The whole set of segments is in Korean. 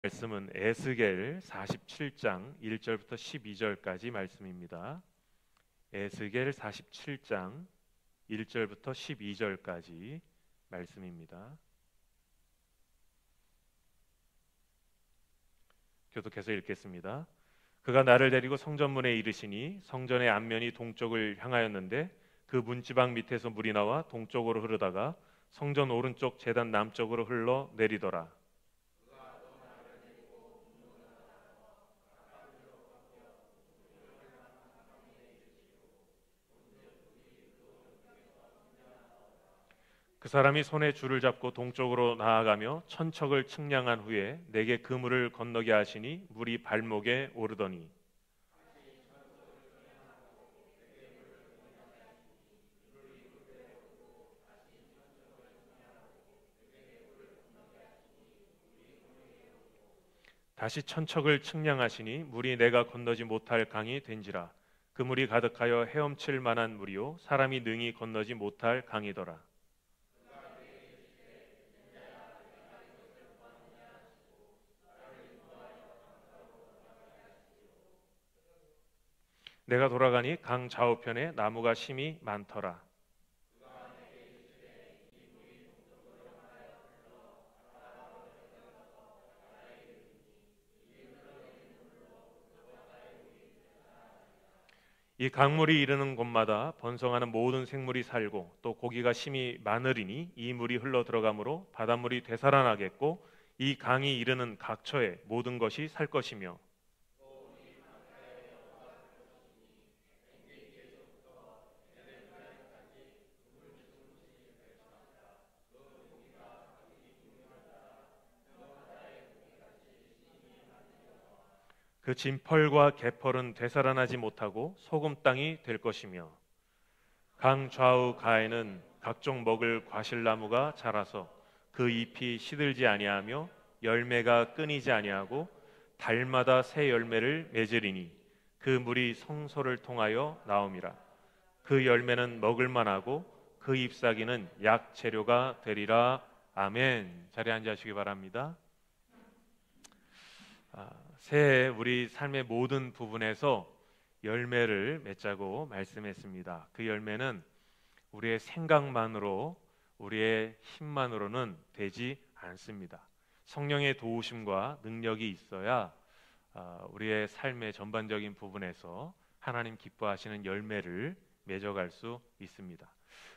말씀은 에스겔 47장 1절부터 12절까지 말씀입니다. 에스겔 47장 1절부터 12절까지 말씀입니다. 교독해서 읽겠습니다. 그가 나를 데리고 성전문에 이르시니 성전의 앞면이 동쪽을 향하였는데 그 문지방 밑에서 물이 나와 동쪽으로 흐르다가 성전 오른쪽 제단 남쪽으로 흘러 내리더라. 그 사람이 손에 줄을 잡고 동쪽으로 나아가며 천척을 측량한 후에 내게 그 물을 건너게 하시니 물이 발목에 오르더니 다시 천척을 측량하시니 물이 내가 건너지 못할 강이 된지라. 그 물이 가득하여 헤엄칠 만한 물이요 사람이 능히 건너지 못할 강이더라. 내가 돌아가니 강 좌우편에 나무가 심이 많더라. 이 강물이 이르는 곳마다 번성하는 모든 생물이 살고 또 고기가 심이 많으리니 이 물이 흘러 들어가므로 바닷물이 되살아나겠고 이 강이 이르는 각처에 모든 것이 살 것이며 그 진펄과 개펄은 되살아나지 못하고 소금 땅이 될 것이며 강 좌우 가에는 각종 먹을 과실나무가 자라서 그 잎이 시들지 아니하며 열매가 끊이지 아니하고 달마다 새 열매를 맺으리니 그 물이 성소를 통하여 나옴이라. 그 열매는 먹을 만하고 그 잎사귀는 약 재료가 되리라. 아멘. 자리에 앉으시기 바랍니다. 새해 우리 삶의 모든 부분에서 열매를 맺자고 말씀했습니다. 그 열매는 우리의 생각만으로, 우리의 힘만으로는 되지 않습니다. 성령의 도우심과 능력이 있어야 우리의 삶의 전반적인 부분에서 하나님 기뻐하시는 열매를 맺어갈 수 있습니다.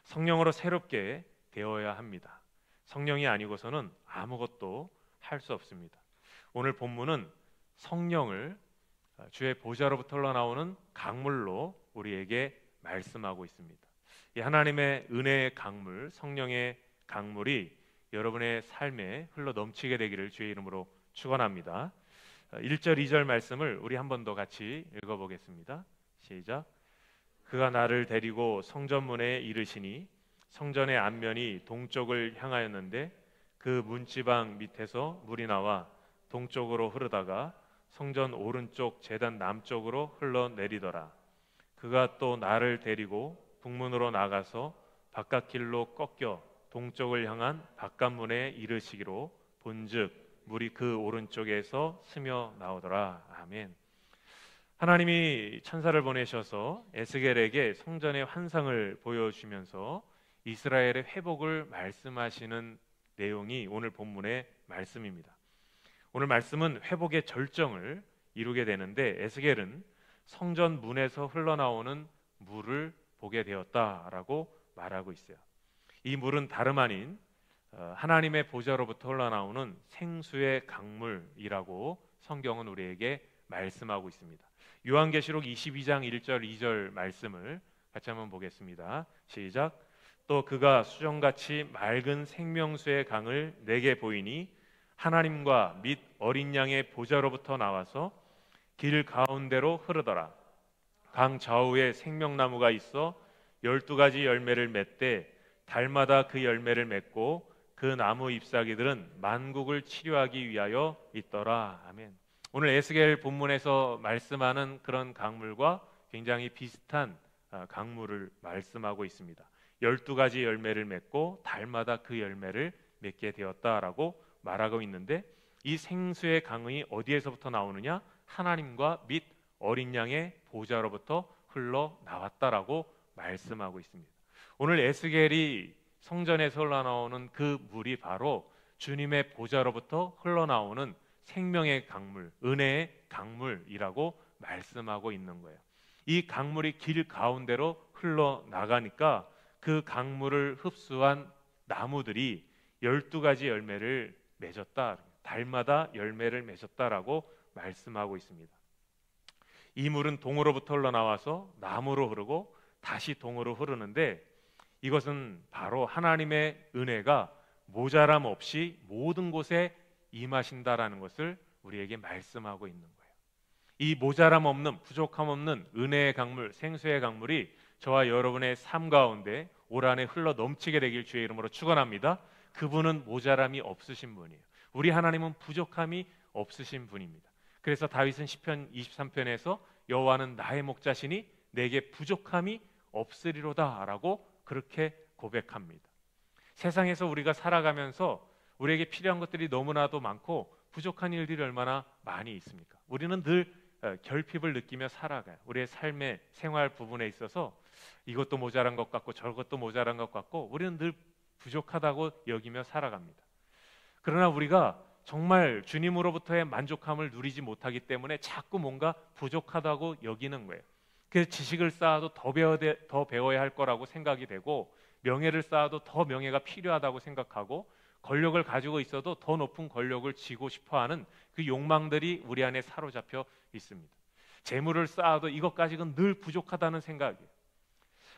성령으로 새롭게 되어야 합니다. 성령이 아니고서는 아무것도 할 수 없습니다. 오늘 본문은 성령을 주의 보좌로부터 흘러나오는 강물로 우리에게 말씀하고 있습니다. 이 하나님의 은혜의 강물, 성령의 강물이 여러분의 삶에 흘러 넘치게 되기를 주의 이름으로 축원합니다. 1절, 2절 말씀을 우리 한 번 더 같이 읽어보겠습니다. 시작. 그가 나를 데리고 성전문에 이르시니 성전의 앞면이 동쪽을 향하였는데 그 문지방 밑에서 물이 나와 동쪽으로 흐르다가 성전 오른쪽 제단 남쪽으로 흘러내리더라. 그가 또 나를 데리고 북문으로 나가서 바깥길로 꺾여 동쪽을 향한 바깥문에 이르시기로 본즉 물이 그 오른쪽에서 스며 나오더라. 아멘. 하나님이 천사를 보내셔서 에스겔에게 성전의 환상을 보여주면서 이스라엘의 회복을 말씀하시는 내용이 오늘 본문의 말씀입니다. 오늘 말씀은 회복의 절정을 이루게 되는데 에스겔은 성전 문에서 흘러나오는 물을 보게 되었다라고 말하고 있어요. 이 물은 다름 아닌 하나님의 보좌로부터 흘러나오는 생수의 강물이라고 성경은 우리에게 말씀하고 있습니다. 요한계시록 22장 1절 2절 말씀을 같이 한번 보겠습니다. 시작. 또 그가 수정같이 맑은 생명수의 강을 내게 보이니 하나님과 및 어린 양의 보좌로부터 나와서 길 가운데로 흐르더라. 강 좌우에 생명나무가 있어 12가지 열매를 맺되 달마다 그 열매를 맺고 그 나무 잎사귀들은 만국을 치료하기 위하여 있더라. 아멘. 오늘 에스겔 본문에서 말씀하는 그런 강물과 굉장히 비슷한 강물을 말씀하고 있습니다. 12가지 열매를 맺고 달마다 그 열매를 맺게 되었다라고 말하고 있는데 이 생수의 강이 어디에서부터 나오느냐? 하나님과 및 어린 양의 보좌로부터 흘러나왔다라고 말씀하고 있습니다. 오늘 에스겔이 성전에서 흘러나오는 그 물이 바로 주님의 보좌로부터 흘러나오는 생명의 강물, 은혜의 강물이라고 말씀하고 있는 거예요. 이 강물이 길 가운데로 흘러나가니까 그 강물을 흡수한 나무들이 12가지 열매를 맺었다. 달마다 열매를 맺었다라고 말씀하고 있습니다. 이 물은 동으로부터 흘러나와서 나무로 흐르고 다시 동으로 흐르는데, 이것은 바로 하나님의 은혜가 모자람 없이 모든 곳에 임하신다라는 것을 우리에게 말씀하고 있는 거예요. 이 모자람 없는, 부족함 없는 은혜의 강물, 생수의 강물이 저와 여러분의 삶 가운데 올 한해 흘러 넘치게 되길 주의 이름으로 축원합니다. 그분은 모자람이 없으신 분이에요. 우리 하나님은 부족함이 없으신 분입니다. 그래서 다윗은 시편 23편에서 여호와는 나의 목자시니 내게 부족함이 없으리로다 라고 그렇게 고백합니다. 세상에서 우리가 살아가면서 우리에게 필요한 것들이 너무나도 많고 부족한 일들이 얼마나 많이 있습니까? 우리는 늘 결핍을 느끼며 살아가요. 우리의 삶의 생활 부분에 있어서 이것도 모자란 것 같고 저것도 모자란 것 같고 우리는 늘 부족하다고 여기며 살아갑니다. 그러나 우리가 정말 주님으로부터의 만족함을 누리지 못하기 때문에 자꾸 뭔가 부족하다고 여기는 거예요. 그래서 지식을 쌓아도 더 배워야 할 거라고 생각이 되고, 명예를 쌓아도 더 명예가 필요하다고 생각하고, 권력을 가지고 있어도 더 높은 권력을 쥐고 싶어하는 그 욕망들이 우리 안에 사로잡혀 있습니다. 재물을 쌓아도 이것까지는 늘 부족하다는 생각이에요.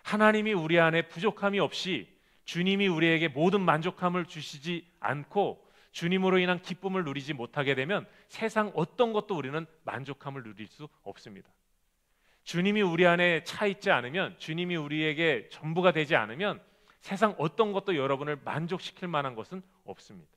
하나님이 우리 안에 부족함이 없이 주님이 우리에게 모든 만족함을 주시지 않고 주님으로 인한 기쁨을 누리지 못하게 되면 세상 어떤 것도 우리는 만족함을 누릴 수 없습니다. 주님이 우리 안에 차 있지 않으면, 주님이 우리에게 전부가 되지 않으면 세상 어떤 것도 여러분을 만족시킬 만한 것은 없습니다.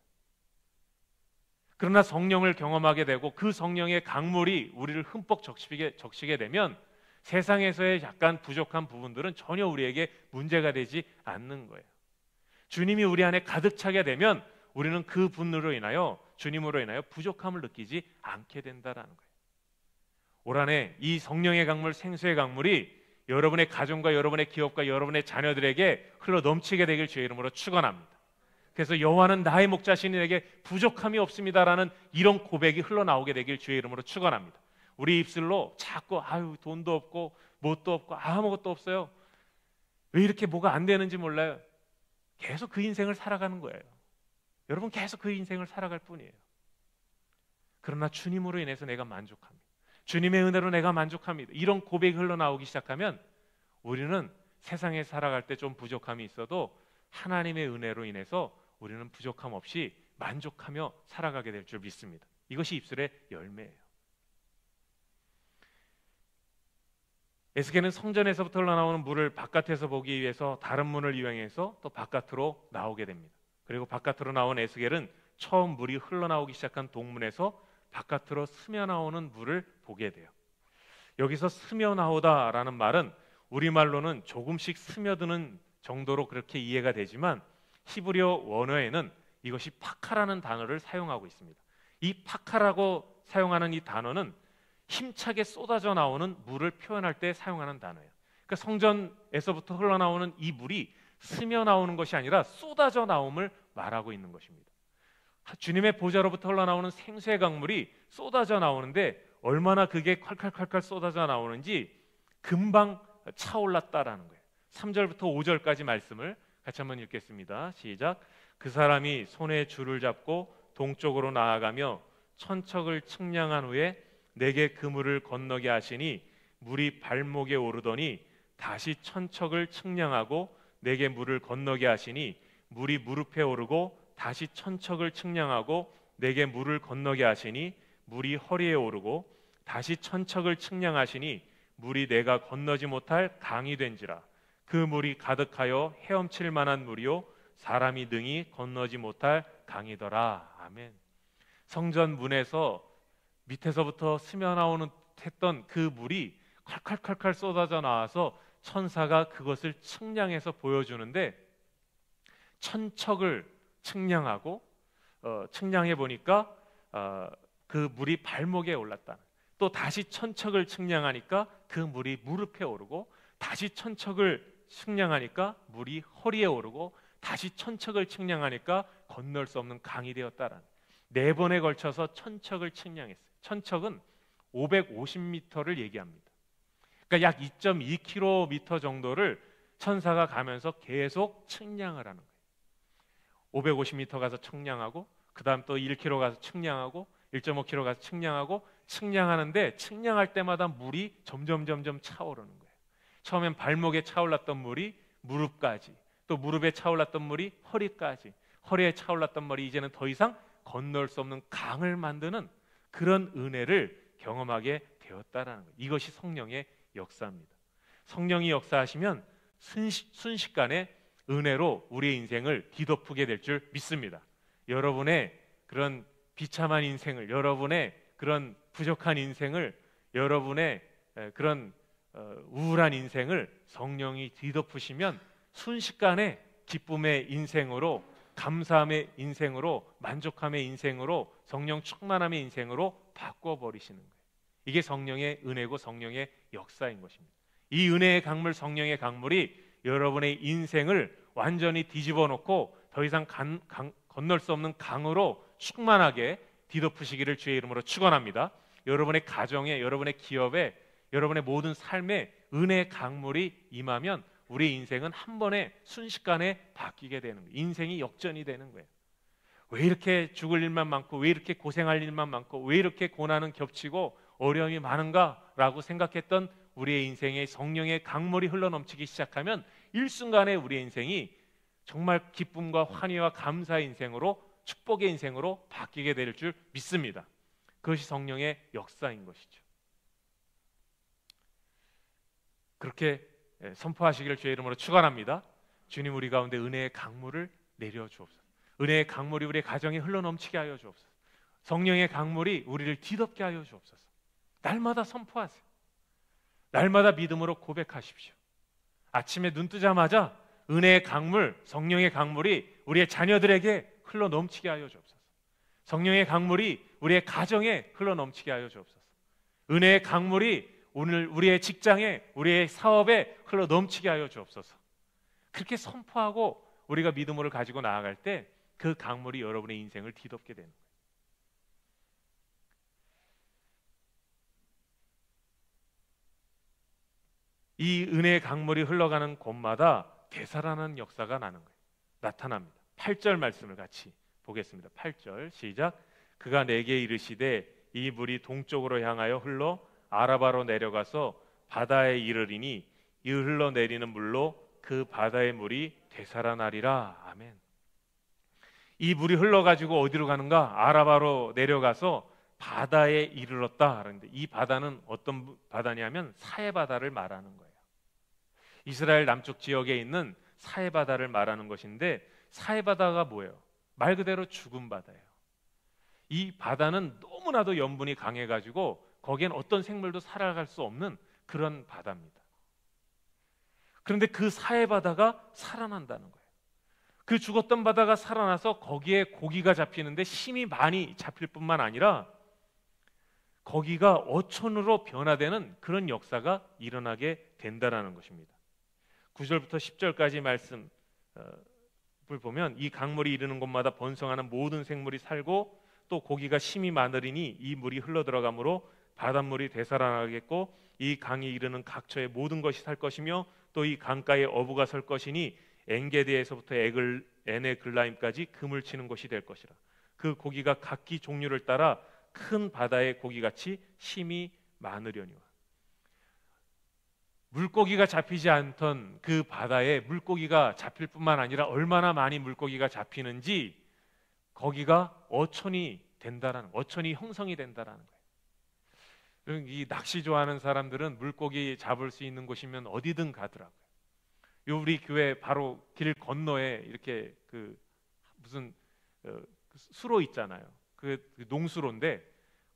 그러나 성령을 경험하게 되고 그 성령의 강물이 우리를 흠뻑 적시게 되면 세상에서의 약간 부족한 부분들은 전혀 우리에게 문제가 되지 않는 거예요. 주님이 우리 안에 가득 차게 되면 우리는 그 분으로 인하여, 주님으로 인하여 부족함을 느끼지 않게 된다라는 거예요. 올 한해 이 성령의 강물, 생수의 강물이 여러분의 가정과 여러분의 기업과 여러분의 자녀들에게 흘러 넘치게 되길 주의 이름으로 축원합니다. 그래서 여호와는 나의 목자시니 내게 부족함이 없습니다라는 이런 고백이 흘러나오게 되길 주의 이름으로 축원합니다. 우리 입술로 자꾸 돈도 없고 뭣도 없고 아무것도 없어요, 왜 이렇게 뭐가 안 되는지 몰라요, 계속 그 인생을 살아가는 거예요. 여러분, 계속 그 인생을 살아갈 뿐이에요. 그러나 주님으로 인해서 내가 만족합니다, 주님의 은혜로 내가 만족합니다, 이런 고백이 흘러나오기 시작하면 우리는 세상에 살아갈 때 좀 부족함이 있어도 하나님의 은혜로 인해서 우리는 부족함 없이 만족하며 살아가게 될 줄 믿습니다. 이것이 입술의 열매예요. 에스겔은 성전에서부터 흘러나오는 물을 바깥에서 보기 위해서 다른 문을 이용해서 또 바깥으로 나오게 됩니다. 그리고 바깥으로 나온 에스겔은 처음 물이 흘러나오기 시작한 동문에서 바깥으로 스며나오는 물을 보게 돼요. 여기서 스며나오다라는 말은 우리말로는 조금씩 스며드는 정도로 그렇게 이해가 되지만 히브리어 원어에는 이것이 파카라는 단어를 사용하고 있습니다. 이 파카라고 사용하는 이 단어는 힘차게 쏟아져 나오는 물을 표현할 때 사용하는 단어예요. 그러니까 성전에서부터 흘러나오는 이 물이 스며 나오는 것이 아니라 쏟아져 나옴을 말하고 있는 것입니다. 주님의 보좌로부터 흘러나오는 생수의 강물이 쏟아져 나오는데 얼마나 그게 콸콸콸콸 쏟아져 나오는지 금방 차올랐다라는 거예요. 3절부터 5절까지 말씀을 같이 한번 읽겠습니다. 시작. 그 사람이 손에 줄을 잡고 동쪽으로 나아가며 천척을 측량한 후에 내게 그 물을 건너게 하시니 물이 발목에 오르더니 다시 천척을 측량하고 내게 물을 건너게 하시니 물이 무릎에 오르고 다시 천척을 측량하고 내게 물을 건너게 하시니 물이 허리에 오르고 다시 천척을 측량하시니 물이 내가 건너지 못할 강이 된지라. 그 물이 가득하여 헤엄칠 만한 물이요 사람이 능히 건너지 못할 강이더라. 아멘. 성전 문에서 밑에서부터 스며나오는 했던 그 물이 콸콸콸콸 쏟아져 나와서 천사가 그것을 측량해서 보여주는데, 천척을 측량하고 측량해 보니까 그 물이 발목에 올랐다. 또 다시 천척을 측량하니까 그 물이 무릎에 오르고, 다시 천척을 측량하니까 물이 허리에 오르고, 다시 천척을 측량하니까 건널 수 없는 강이 되었다라는, 4번에 걸쳐서 천척을 측량했어요. 천척은 550m를 얘기합니다. 그러니까 약 2.2km 정도를 천사가 가면서 계속 측량을 하는 거예요. 550m 가서 측량하고, 그 다음 또 1km 가서 측량하고, 1.5km 가서 측량하고, 측량하는데 측량할 때마다 물이 점점 차오르는 거예요. 처음엔 발목에 차올랐던 물이 무릎까지, 또 무릎에 차올랐던 물이 허리까지, 허리에 차올랐던 물이 이제는 더 이상 건널 수 없는 강을 만드는 그런 은혜를 경험하게 되었다라는 거예요. 이것이 성령의 역사입니다. 성령이 역사하시면 순식간에 은혜로 우리의 인생을 뒤덮게 될 줄 믿습니다. 여러분의 그런 비참한 인생을, 여러분의 그런 부족한 인생을, 여러분의 그런 우울한 인생을 성령이 뒤덮으시면 순식간에 기쁨의 인생으로, 감사함의 인생으로, 만족함의 인생으로, 성령 충만함의 인생으로 바꿔버리시는 거예요. 이게 성령의 은혜고 성령의 역사인 것입니다. 이 은혜의 강물, 성령의 강물이 여러분의 인생을 완전히 뒤집어 놓고 더 이상 건널 수 없는 강으로 충만하게 뒤덮으시기를 주의 이름으로 축원합니다. 여러분의 가정에, 여러분의 기업에, 여러분의 모든 삶에 은혜의 강물이 임하면 우리 인생은 한 번에 순식간에 바뀌게 되는 거예요. 인생이 역전이 되는 거예요. 왜 이렇게 죽을 일만 많고, 왜 이렇게 고생할 일만 많고, 왜 이렇게 고난은 겹치고 어려움이 많은가라고 생각했던 우리의 인생에 성령의 강물이 흘러넘치기 시작하면 일순간에 우리의 인생이 정말 기쁨과 환희와 감사의 인생으로, 축복의 인생으로 바뀌게 될 줄 믿습니다. 그것이 성령의 역사인 것이죠. 그렇게 선포하시기를 주의 이름으로 축원합니다. 주님, 우리 가운데 은혜의 강물을 내려 주옵소서. 은혜의 강물이 우리의 가정에 흘러넘치게 하여 주옵소서. 성령의 강물이 우리를 뒤덮게 하여 주옵소서. 날마다 선포하세요. 날마다 믿음으로 고백하십시오. 아침에 눈 뜨자마자 은혜의 강물, 성령의 강물이 우리의 자녀들에게 흘러넘치게 하여 주옵소서. 성령의 강물이 우리의 가정에 흘러넘치게 하여 주옵소서. 은혜의 강물이 오늘 우리의 직장에, 우리의 사업에 흘러넘치게 하여 주옵소서. 그렇게 선포하고 우리가 믿음을 가지고 나아갈 때 그 강물이 여러분의 인생을 뒤덮게 되는 거예요. 이 은혜의 강물이 흘러가는 곳마다 되살아나는 역사가 나타납니다. 8절 말씀을 같이 보겠습니다. 8절 시작. 그가 내게 이르시되 이 물이 동쪽으로 향하여 흘러 아라바로 내려가서 바다에 이르리니 이 흘러내리는 물로 그 바다의 물이 되살아나리라. 아멘. 이 물이 흘러가지고 어디로 가는가? 아라바로 내려가서 바다에 이르렀다. 그런데 이 바다는 어떤 바다냐면 사해바다를 말하는 거예요. 이스라엘 남쪽 지역에 있는 사해바다를 말하는 것인데, 사해바다가 뭐예요? 말 그대로 죽은 바다예요. 이 바다는 너무나도 염분이 강해가지고 거기엔 어떤 생물도 살아갈 수 없는 그런 바다입니다. 그런데 그 사해바다가 살아난다는 거예요. 그 죽었던 바다가 살아나서 거기에 고기가 잡히는데 힘이 많이 잡힐 뿐만 아니라 거기가 어촌으로 변화되는 그런 역사가 일어나게 된다는 것입니다. 9절부터 10절까지 말씀을 보면 이 강물이 이르는 곳마다 번성하는 모든 생물이 살고 또 고기가 심이 많으리니 이 물이 흘러들어가므로 바닷물이 되살아나겠고 이 강이 이르는 각처의 모든 것이 살 것이며 또 이 강가에 어부가 설 것이니 엔게디에서부터 에네글라임까지 금을 치는 곳이 될 것이라. 그 고기가 각기 종류를 따라 큰 바다의 고기같이 심이 많으려니와. 물고기가 잡히지 않던 그 바다에 물고기가 잡힐 뿐만 아니라 얼마나 많이 물고기가 잡히는지 거기가 어촌이 된다라는, 어촌이 형성이 된다라는 거예요. 이 낚시 좋아하는 사람들은 물고기 잡을 수 있는 곳이면 어디든 가더라고요. 우리 교회 바로 길 건너에 이렇게 그 무슨 수로 있잖아요. 그 농수로인데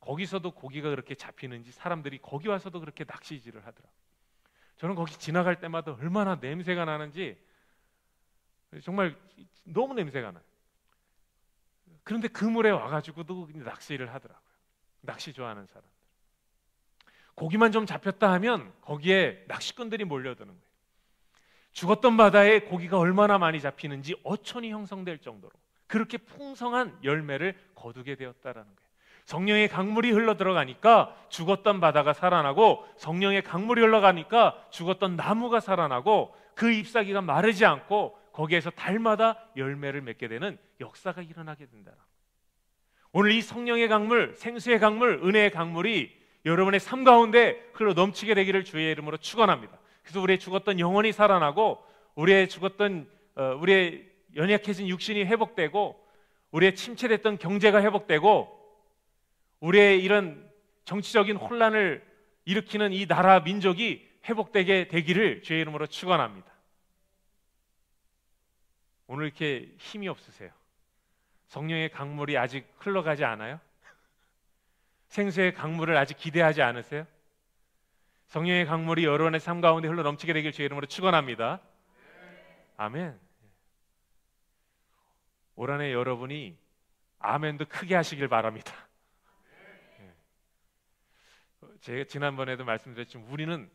거기서도 고기가 그렇게 잡히는지 사람들이 거기 와서도 그렇게 낚시질을 하더라고요. 저는 거기 지나갈 때마다 얼마나 냄새가 나는지, 정말 너무 냄새가 나요. 그런데 그 물에 와가지고도 낚시를 하더라고요. 낚시 좋아하는 사람들. 고기만 좀 잡혔다 하면 거기에 낚시꾼들이 몰려드는 거예요. 죽었던 바다에 고기가 얼마나 많이 잡히는지 어촌이 형성될 정도로 그렇게 풍성한 열매를 거두게 되었다라는 거예요. 성령의 강물이 흘러들어가니까 죽었던 바다가 살아나고, 성령의 강물이 흘러가니까 죽었던 나무가 살아나고, 그 잎사귀가 마르지 않고 거기에서 달마다 열매를 맺게 되는 역사가 일어나게 된다. 오늘 이 성령의 강물, 생수의 강물, 은혜의 강물이 여러분의 삶 가운데 흘러 넘치게 되기를 주의 이름으로 축원합니다. 그래서 우리의 죽었던 영혼이 살아나고, 우리의 죽었던 우리의 연약해진 육신이 회복되고, 우리의 침체됐던 경제가 회복되고, 우리의 이런 정치적인 혼란을 일으키는 이 나라 민족이 회복되게 되기를 주의 이름으로 축원합니다. 오늘 이렇게 힘이 없으세요? 성령의 강물이 아직 흘러가지 않아요? 생수의 강물을 아직 기대하지 않으세요? 성령의 강물이 여러분의 삶 가운데 흘러 넘치게 되길 주의 이름으로 축원합니다. 아멘. 올 한해 여러분이 아멘도 크게 하시길 바랍니다. 제가 지난번에도 말씀드렸지만 우리는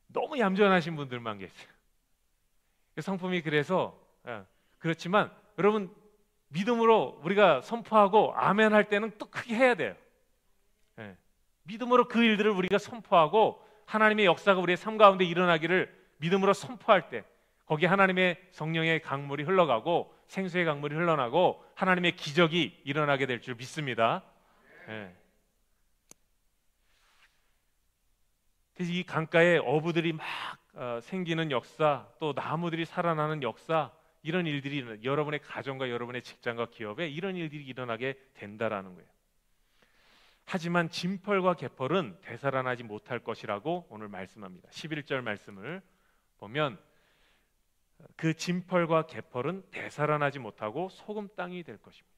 너무 얌전하신 분들만 계세요. 성품이 그래서 그렇지만 여러분, 믿음으로 우리가 선포하고 아멘 할 때는 또 크게 해야 돼요. 믿음으로 그 일들을 우리가 선포하고 하나님의 역사가 우리의 삶 가운데 일어나기를 믿음으로 선포할 때, 거기에 하나님의 성령의 강물이 흘러가고 생수의 강물이 흘러나고 하나님의 기적이 일어나게 될 줄 믿습니다. 그래서 이 강가에 어부들이 막 생기는 역사, 또 나무들이 살아나는 역사, 이런 일들이 여러분의 가정과 여러분의 직장과 기업에 이런 일들이 일어나게 된다라는 거예요. 하지만 진펄과 개펄은 되살아나지 못할 것이라고 오늘 말씀합니다. 11절 말씀을 보면 그 진펄과 개펄은 되살아나지 못하고 소금 땅이 될 것입니다.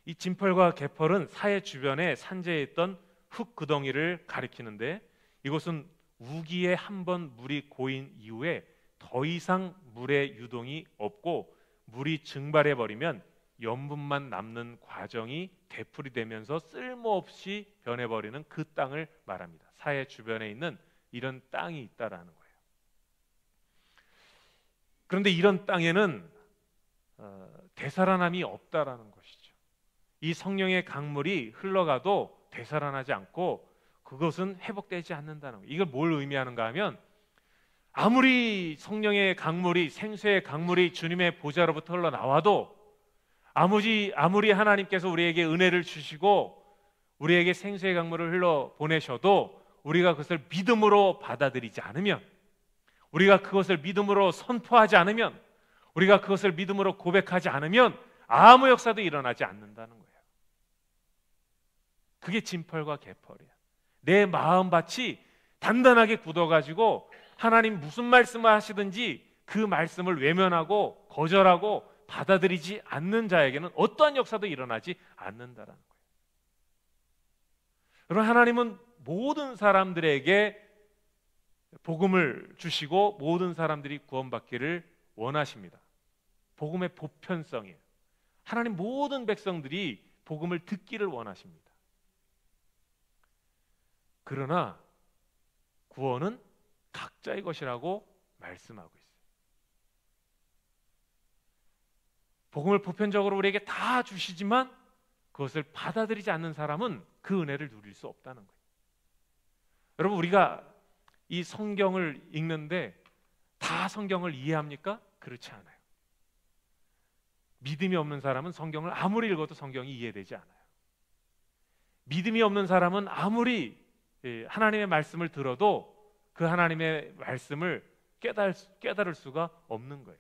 이 진펄과 개펄은 사해 주변에 산재에 있던 흙 구덩이를 가리키는데, 이곳은 우기에 한 번 물이 고인 이후에 더 이상 물의 유동이 없고 물이 증발해 버리면 염분만 남는 과정이 되풀이되면서 쓸모없이 변해버리는 그 땅을 말합니다. 사해 주변에 있는 이런 땅이 있다라는 거예요. 그런데 이런 땅에는 되살아남이 없다라는 것이죠. 이 성령의 강물이 흘러가도 되살아나지 않고 그것은 회복되지 않는다는 거예요. 이걸 뭘 의미하는가 하면, 아무리 성령의 강물이, 생수의 강물이 주님의 보좌로부터 흘러나와도, 아무리 하나님께서 우리에게 은혜를 주시고 우리에게 생수의 강물을 흘러 보내셔도 우리가 그것을 믿음으로 받아들이지 않으면, 우리가 그것을 믿음으로 선포하지 않으면, 우리가 그것을 믿음으로 고백하지 않으면 아무 역사도 일어나지 않는다는 거예요. 그게 진펄과 개펄이야. 내 마음밭이 단단하게 굳어가지고 하나님 무슨 말씀을 하시든지 그 말씀을 외면하고 거절하고 받아들이지 않는 자에게는 어떠한 역사도 일어나지 않는다라는 거예요. 여러분, 하나님은 모든 사람들에게 복음을 주시고 모든 사람들이 구원받기를 원하십니다. 복음의 보편성이에요. 하나님 모든 백성들이 복음을 듣기를 원하십니다. 그러나 구원은 각자의 것이라고 말씀하고 있어요. 복음을 보편적으로 우리에게 다 주시지만 그것을 받아들이지 않는 사람은 그 은혜를 누릴 수 없다는 거예요. 여러분, 우리가 이 성경을 읽는데 다 성경을 이해합니까? 그렇지 않아요. 믿음이 없는 사람은 성경을 아무리 읽어도 성경이 이해되지 않아요. 믿음이 없는 사람은 아무리 하나님의 말씀을 들어도 그 하나님의 말씀을 깨달을 수가 없는 거예요.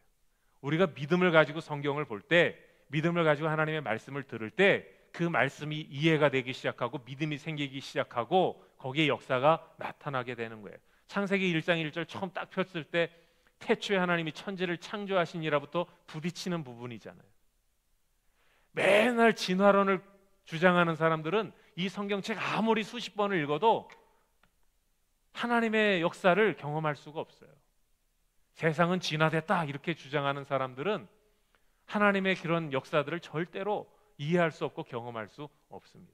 우리가 믿음을 가지고 성경을 볼 때, 믿음을 가지고 하나님의 말씀을 들을 때 그 말씀이 이해가 되기 시작하고 믿음이 생기기 시작하고 거기에 역사가 나타나게 되는 거예요. 창세기 1장 1절 처음 딱 폈을 때 태초에 하나님이 천지를 창조하시니라부터 부딪히는 부분이잖아요. 맨날 진화론을 주장하는 사람들은 이 성경책 아무리 수십 번을 읽어도 하나님의 역사를 경험할 수가 없어요. 세상은 진화됐다 이렇게 주장하는 사람들은 하나님의 그런 역사들을 절대로 이해할 수 없고 경험할 수 없습니다.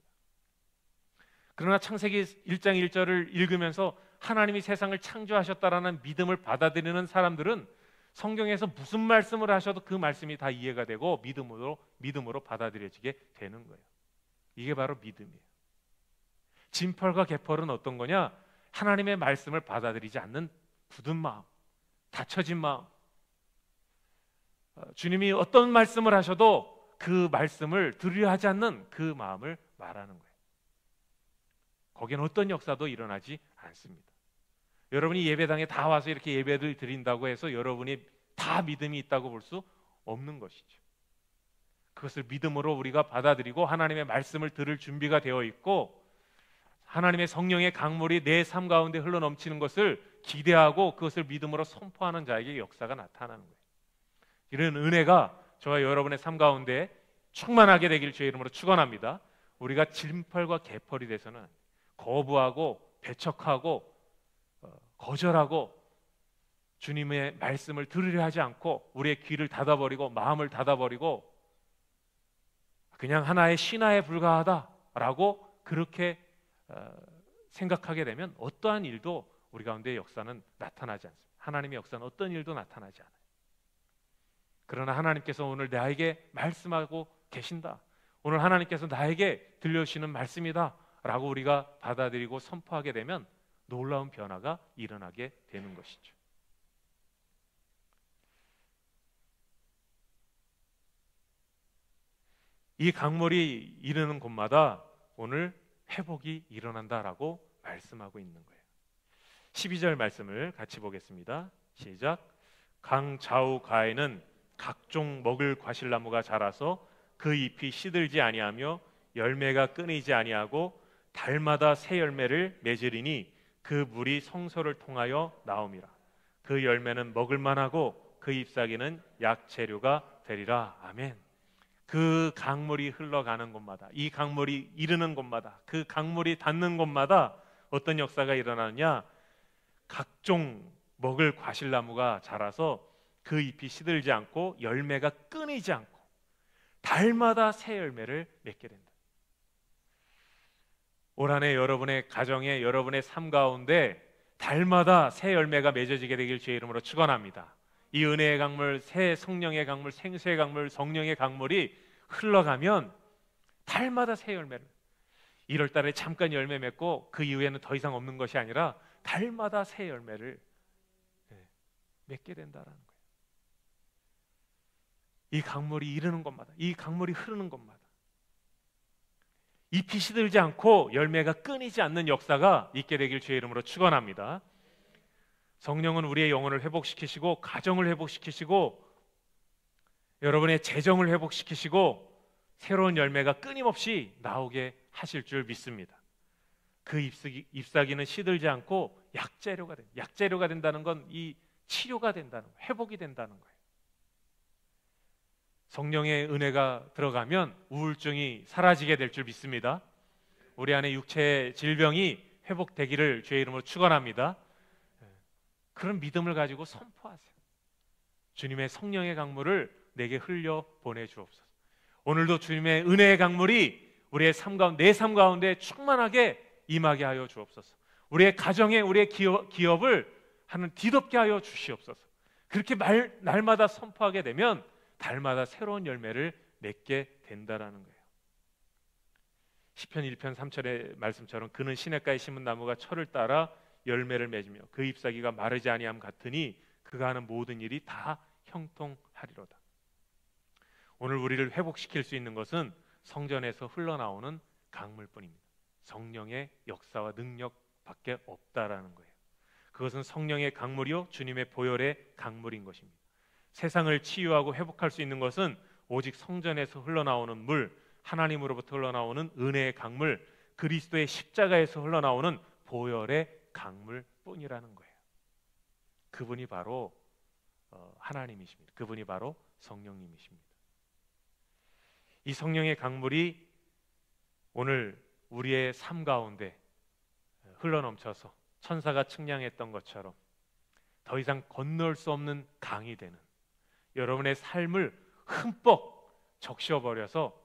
그러나 창세기 1장 1절을 읽으면서 하나님이 세상을 창조하셨다라는 믿음을 받아들이는 사람들은 성경에서 무슨 말씀을 하셔도 그 말씀이 다 이해가 되고 믿음으로 받아들여지게 되는 거예요. 이게 바로 믿음이에요. 진펄과 개펄은 어떤 거냐? 하나님의 말씀을 받아들이지 않는 굳은 마음, 닫혀진 마음. 주님이 어떤 말씀을 하셔도 그 말씀을 들으려 하지 않는 그 마음을 말하는 거예요. 거기는 어떤 역사도 일어나지 않습니다. 여러분이 예배당에 다 와서 이렇게 예배를 드린다고 해서 여러분이 다 믿음이 있다고 볼 수 없는 것이죠. 그것을 믿음으로 우리가 받아들이고 하나님의 말씀을 들을 준비가 되어 있고 하나님의 성령의 강물이 내 삶 가운데 흘러넘치는 것을 기대하고 그것을 믿음으로 선포하는 자에게 역사가 나타나는 거예요. 이런 은혜가 저와 여러분의 삶 가운데 충만하게 되길 주의 이름으로 축원합니다. 우리가 진펄과 개펄이 돼서는 거부하고 배척하고 거절하고 주님의 말씀을 들으려 하지 않고 우리의 귀를 닫아버리고 마음을 닫아버리고 그냥 하나의 신화에 불과하다라고 그렇게 생각하게 되면 어떠한 일도 우리 가운데 역사는 나타나지 않습니다. 하나님의 역사는 어떤 일도 나타나지 않아요. 그러나 하나님께서 오늘 나에게 말씀하고 계신다, 오늘 하나님께서 나에게 들려주시는 말씀이다 라고 우리가 받아들이고 선포하게 되면 놀라운 변화가 일어나게 되는 것이죠. 이 강물이 이르는 곳마다 오늘 회복이 일어난다라고 말씀하고 있는 거예요. 12절 말씀을 같이 보겠습니다. 시작. 강 좌우 가에는 각종 먹을 과실나무가 자라서 그 잎이 시들지 아니하며 열매가 끊이지 아니하고 달마다 새 열매를 맺으리니 그 물이 성소를 통하여 나옴이라. 그 열매는 먹을 만하고 그 잎사귀는 약재료가 되리라. 아멘. 그 강물이 흘러가는 곳마다, 이 강물이 이르는 곳마다, 그 강물이 닿는 곳마다 어떤 역사가 일어나느냐? 각종 먹을 과실나무가 자라서 그 잎이 시들지 않고 열매가 끊이지 않고 달마다 새 열매를 맺게 된다. 올 한 해 여러분의 가정에, 여러분의 삶 가운데 달마다 새 열매가 맺어지게 되길 주의 이름으로 축원합니다. 이 은혜의 강물, 새 성령의 강물, 생수의 강물, 성령의 강물이 흘러가면 달마다 새 열매를, 1월 달에 잠깐 열매 맺고 그 이후에는 더 이상 없는 것이 아니라 달마다 새 열매를 맺게 된다는 거예요. 이 강물이 이르는 곳마다, 이 강물이 흐르는 곳마다 잎이 시들지 않고 열매가 끊이지 않는 역사가 있게 되길 주의 이름으로 축원합니다. 성령은 우리의 영혼을 회복시키시고 가정을 회복시키시고 여러분의 재정을 회복시키시고 새로운 열매가 끊임없이 나오게 하실 줄 믿습니다. 그 잎사귀는 시들지 않고 약재료가 된다는 건 이 치료가 된다는 거예요. 회복이 된다는 거예요. 성령의 은혜가 들어가면 우울증이 사라지게 될 줄 믿습니다. 우리 안에 육체의 질병이 회복되기를 주의 이름으로 축원합니다. 그런 믿음을 가지고 선포하세요. 주님의 성령의 강물을 내게 흘려 보내주옵소서. 오늘도 주님의 은혜의 강물이 우리의 삶 가운데, 내 삶 가운데 충만하게 임하게 하여 주옵소서. 우리의 가정에, 우리의 기업을 하는 뒤덮게 하여 주시옵소서. 그렇게 날마다 선포하게 되면 달마다 새로운 열매를 맺게 된다라는 거예요. 시편 1편 3절의 말씀처럼 그는 시냇가에 심은 나무가 철을 따라 열매를 맺으며 그 잎사귀가 마르지 아니함 같으니 그가 하는 모든 일이 다 형통하리로다. 오늘 우리를 회복시킬 수 있는 것은 성전에서 흘러나오는 강물뿐입니다. 성령의 역사와 능력밖에 없다라는 거예요. 그것은 성령의 강물이요 주님의 보혈의 강물인 것입니다. 세상을 치유하고 회복할 수 있는 것은 오직 성전에서 흘러나오는 물, 하나님으로부터 흘러나오는 은혜의 강물, 그리스도의 십자가에서 흘러나오는 보혈의 강물뿐이라는 거예요. 그분이 바로 하나님이십니다. 그분이 바로 성령님이십니다. 이 성령의 강물이 오늘 우리의 삶 가운데 흘러넘쳐서 천사가 측량했던 것처럼 더 이상 건널 수 없는 강이 되는 여러분의 삶을 흠뻑 적셔버려서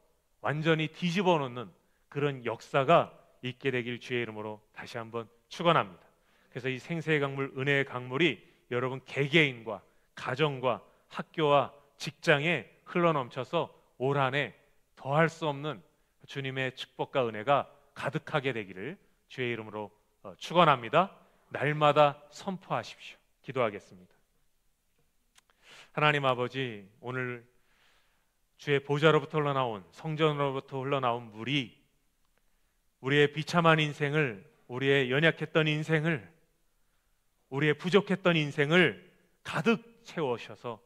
완전히 뒤집어 놓는 그런 역사가 있게 되길 주의 이름으로 다시 한번 축원합니다. 그래서 이 생수의 강물, 은혜의 강물이 여러분 개개인과 가정과 학교와 직장에 흘러넘쳐서 올 한 해 더할 수 없는 주님의 축복과 은혜가 가득하게 되기를 주의 이름으로 축원합니다. 날마다 선포하십시오. 기도하겠습니다. 하나님 아버지, 오늘 주의 보좌로부터 흘러나온, 성전으로부터 흘러나온 물이 우리의 비참한 인생을, 우리의 연약했던 인생을, 우리의 부족했던 인생을 가득 채우셔서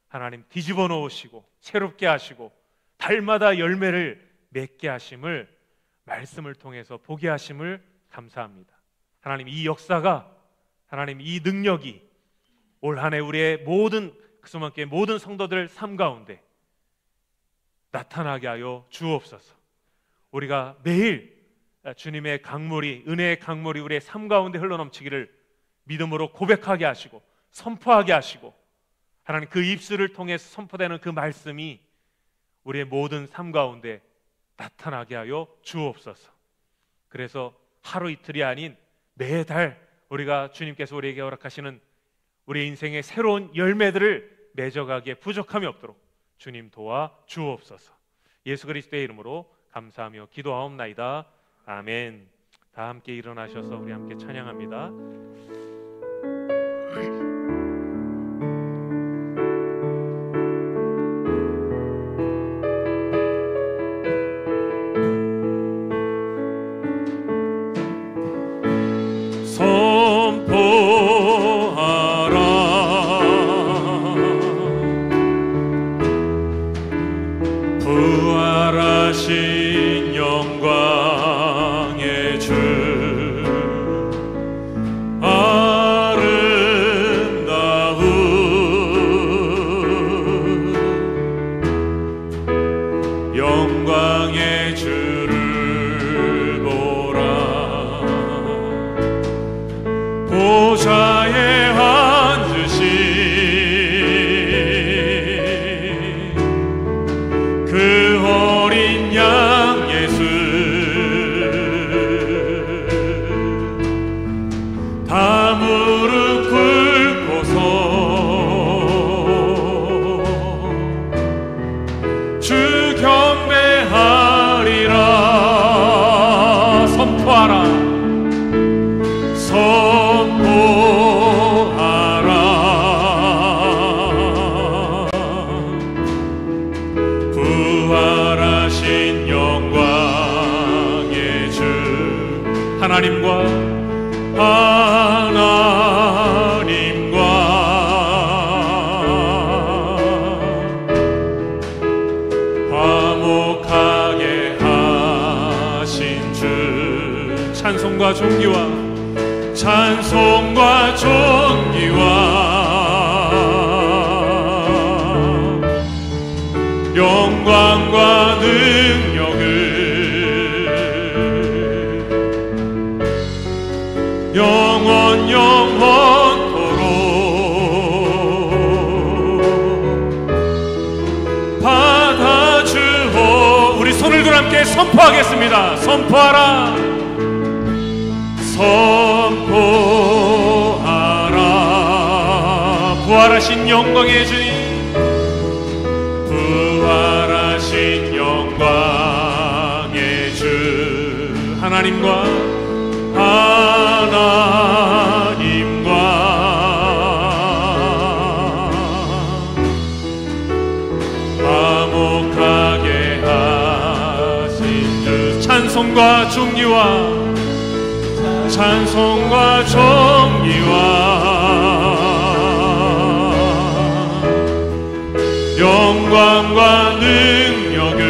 하나님 뒤집어 놓으시고 새롭게 하시고 달마다 열매를 맺게 하심을 말씀을 통해서 보게 하심을 감사합니다. 하나님, 이 역사가, 하나님 이 능력이 올 한 해 우리의 모든 그수만께 모든 성도들 삶 가운데 나타나게 하여 주옵소서. 우리가 매일 주님의 강물이, 은혜의 강물이 우리의 삶 가운데 흘러넘치기를 믿음으로 고백하게 하시고 선포하게 하시고, 하나님 그 입술을 통해서 선포되는 그 말씀이 우리의 모든 삶 가운데 나타나게 하여 주옵소서. 그래서 하루 이틀이 아닌 매달 우리가 주님께서 우리에게 허락하시는 우리 인생의 새로운 열매들을 맺어가기에 부족함이 없도록 주님 도와 주옵소서. 예수 그리스도의 이름으로 감사하며 기도하옵나이다. 아멘. 다 함께 일어나셔서 우리 함께 찬양합니다. 부활하신 영광의 주, 아름다운 영광의 주를 보라. 보좌에 앉으신 그 어린 양 예수, 다 무릎 꿇고서 주 경배하리라. 선포하라, 선포하라. 부활하신 영광의 주, 하나님과 화목하게 하신 주, 찬송과 존귀와 찬송과 존귀와 영광과 능력을 영원 영원토록 받아주오. 우리 손을 들어 함께 선포하겠습니다. 선포하라, 선포하라. 부활하신 영광의 주님, 부활하신 영광의 주, 하나님과 화목하게 하신 주, 찬송과 존귀와 찬송과 존귀와 영광과 능력을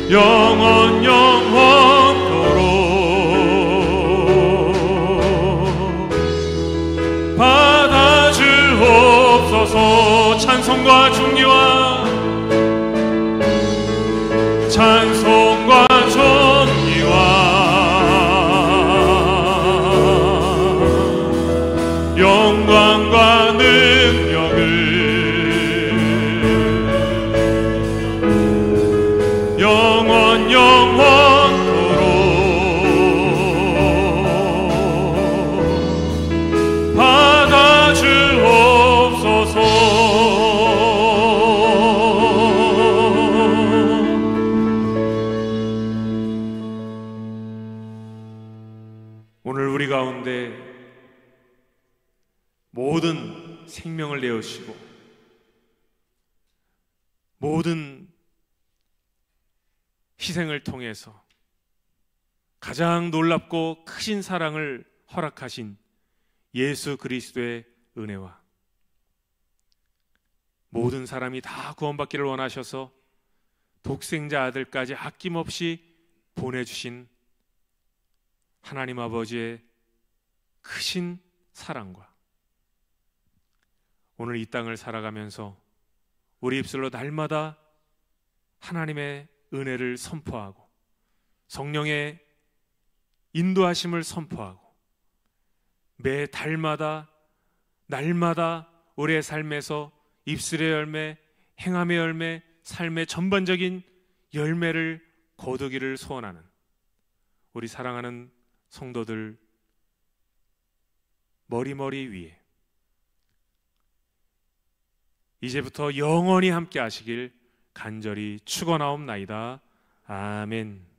영원 영원토록 받아주옵소서. 찬송과 존귀와 찬송과 존귀와 영광과 능력을 영원 영원토록 받아주옵소서. 오늘 우리 가운데 모든 생명을 내어주시고 모든 희생을 통해서 가장 놀랍고 크신 사랑을 허락하신 예수 그리스도의 은혜와 모든 사람이 다 구원받기를 원하셔서 독생자 아들까지 아낌없이 보내주신 하나님 아버지의 크신 사랑과 오늘 이 땅을 살아가면서 우리 입술로 날마다 하나님의 은혜를 선포하고 성령의 인도하심을 선포하고 매 달마다 날마다 우리의 삶에서 입술의 열매, 행함의 열매, 삶의 전반적인 열매를 거두기를 소원하는 우리 사랑하는 성도들 머리머리 위에 이제부터 영원히 함께 하시길 간절히 축원하옵나이다. 아멘.